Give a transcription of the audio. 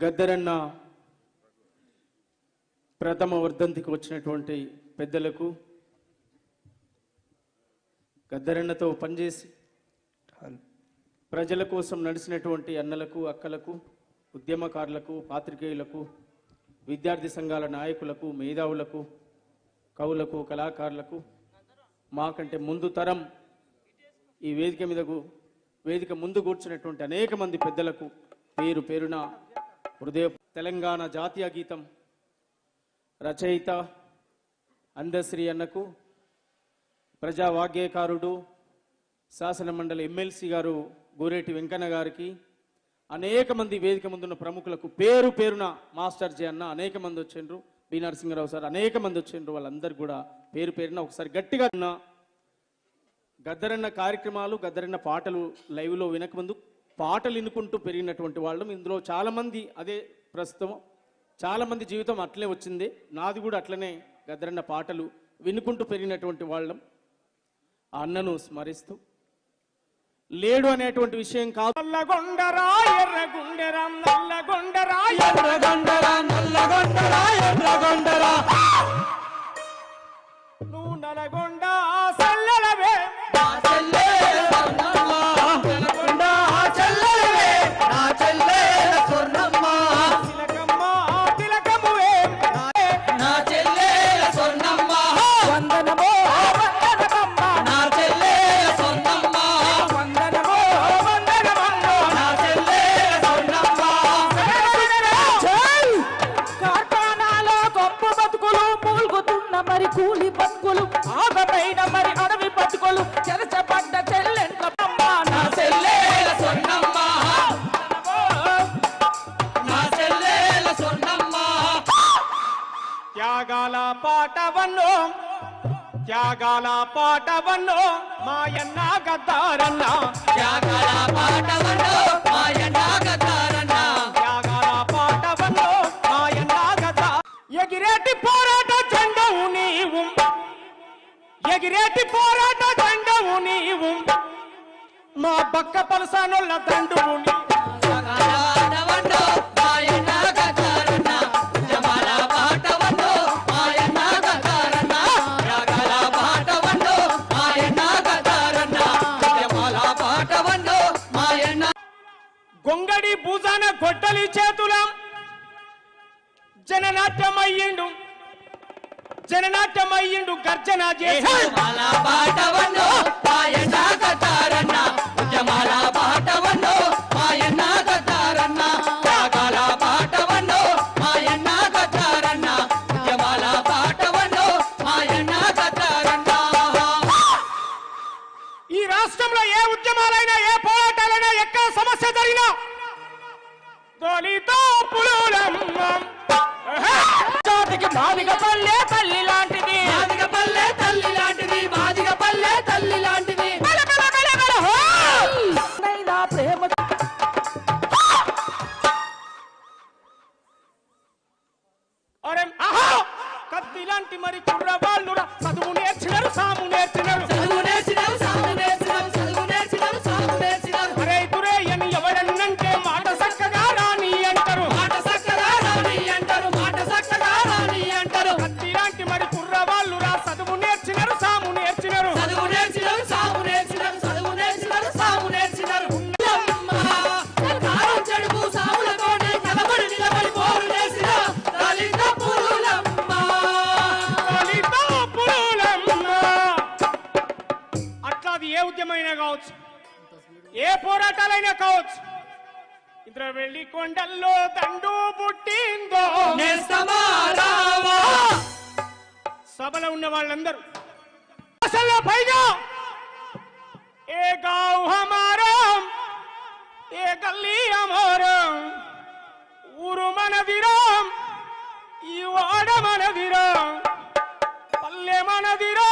గద్దరన్న ప్రథమ వర్ధంతికి వచ్చినటువంటి పెద్దలకు, గద్దరన్నతో పనిచేసి ప్రజల కోసం నడిచినటువంటి అన్నలకు, అక్కలకు, ఉద్యమకారులకు, పాత్రికేయులకు, విద్యార్థి సంఘాల నాయకులకు, మేధావులకు, కవులకు, కళాకారులకు, మాకంటే ముందు తరం ఈ వేదిక ముందు కూర్చున్నటువంటి అనేక మంది పెద్దలకు పేరు పేరున హృదయ. తెలంగాణ జాతీయ గీతం రచయిత అందశ్రీ అన్నకు, ప్రజా వాగ్గేయకారుడు, శాసన మండలి ఎమ్మెల్సీ గారు గోరేటి వెంకన్న గారికి, అనేక మంది వేదిక ముందున్న ప్రముఖులకు పేరు పేరున మాస్టర్ జే అన్న అనేక మంది వచ్చిండ్రు, బి నరసింహరావు సార్ అనేక మంది వచ్చిండ్రు. వాళ్ళందరూ కూడా పేరు పేరున ఒకసారి గట్టిగా గద్దరన్న కార్యక్రమాలు, గద్దరన్న పాటలు లైవ్లో వినకముందు పాటలు వినుకుంటూ పెరిగినటువంటి వాళ్ళం. ఇందులో చాలామంది అదే ప్రస్తుతం చాలామంది జీవితం అట్లనే వచ్చింది. నాది కూడా అట్లనే గద్దరన్న పాటలు వినుకుంటూ పెరిగినటువంటి వాళ్ళం. ఆ అన్నను స్మరిస్తూ లేడు అనేటువంటి విషయం కాదు. నల్లగొండరా ఎర్రగొండరా, నల్లగొండరా ఎర్రగొండరా, నల్లగొండరా ఎర్రగొండరా, నువ్వు నల్లగొండ సల్లలవే నా చెల్లె స్వర్ణమ్మ, నల్లగొండ చెల్లెలవే నా చెల్లె స్వర్ణమ్మ, తిలకమ్మ తిలకమువే నా చెల్లె స్వర్ణమ్మ, వందనమో వందనమ్మ నా చెల్లె స్వర్ణమ్మ, వందనమో వందనమ్మ నా చెల్లె స్వర్ణమ్మ. కార్ఖానాలో గొప్ప బతుకులు మూలుగుతున్న మరి కూలి బతుకులు, ఆగమైన మరి అడవి బతుకులు, చెరచబడ్డ చెల్లెండ్లమ్మ నా చెల్లె స్వర్ణమ్మ, నా చెల్లె స్వర్ణమ్మ. త్యాగాల పాటవన్నో, త్యాగాల పాటవన్నో మాయన్న గద్దారన్న, త్యాగాల పాటవన్నో మాయన్న గద్దారన్న, త్యాగాల పాటవన్నో మాయన్న గద్దా. ఎగిరేటి పోరాట జెండవు నీవు, ఎగిరేటి పోరాట జెండవు నీవు, మా బక్క పలసానోళ్ళ దండువు నీవు. గొంగడి భూజాన గొడ్డలి చేతుల జననాట్యమయ్యిండు, జననాట్యమయ్యిండు గర్జన చేసి ఈ రాష్ట్రంలో ఏ ఉద్యమాలైనా, ఏ పోరాటాలైనా, ఎక్కడ సమస్య జరిగినా దళిత పులులమ్మ జాతికి మాదిగ పల్లె తల్లి లాంటిది, మాదిగ పల్లె తల్లి లాంటిది, మాదిగ పల్లె తల్లి లాంటిది. ప్రేమ కత్తి లాంటి మరి కుర్రవాళ్ళు చదువు నేర్చినారు, సాము నేర్చినారు, చదువు నేర్చినారు, సాము నేర్చినారు, చదువు నేర్చినారు, సాము నేర్చినారు. అరే దురే అని ఎవరన్నంటే మాట చక్కగా రాని అంటారు, మాట చక్కగా రాని అంటారు, మాట చక్కగా రాని అంటారు. కత్తి లాంటి మరి కుర్రవాళ్ళు చదువు నేర్చినారు, సాము నేర్చినారు, చదువు నేర్చినారు, సాము నేర్చినారు, చదువు నేర్చినారు, సాము నేర్చినారు. చెడుపు సాములతోనే కలబడి నిలబడి పోరు చేసిన దళిత పురులమ్మ, దళిత పురులమ్మ. అట్లా అది ఏ ఉద్యమైనా కావచ్చు, ఏ పోరాటాలైనా కావచ్చు. ఇంద్ర వెళ్ళి కొండల్లో దండు పుట్టిందో సభలో ఉన్న వాళ్ళందరూ అసలు పైగా ఏ గావ్ హమారా, ఏ గల్లీ హమారా, ఊరు మనదిరా, ఈ వాడ మనదిరా, పల్లె మనదిరా,